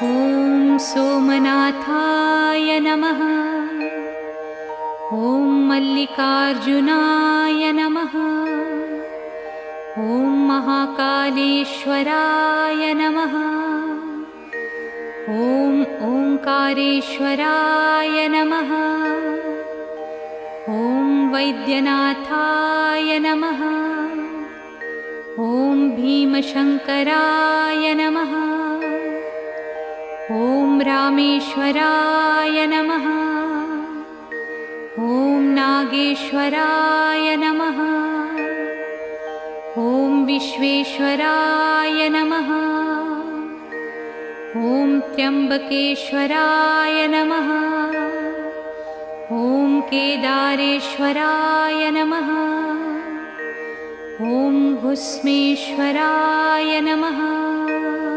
ॐ सोमनाथाय नमः। ॐ मल्लिकार्जुनाय नमः। ॐ महाकालेश्वराय नमः। ॐ ओंकारेश्वराय नमः। ॐ वैद्यनाथाय नमः। ॐ भीमशंकराय नमः। ॐ रामेश्वराय नमः। ॐ नागेश्वराय नमः। ॐ विश्वेश्वराय नमः। ॐ त्र्यंबकेश्वराय नमः। ॐ केदारेश्वराय नमः। ॐ भुस्मेश्वराय नमः।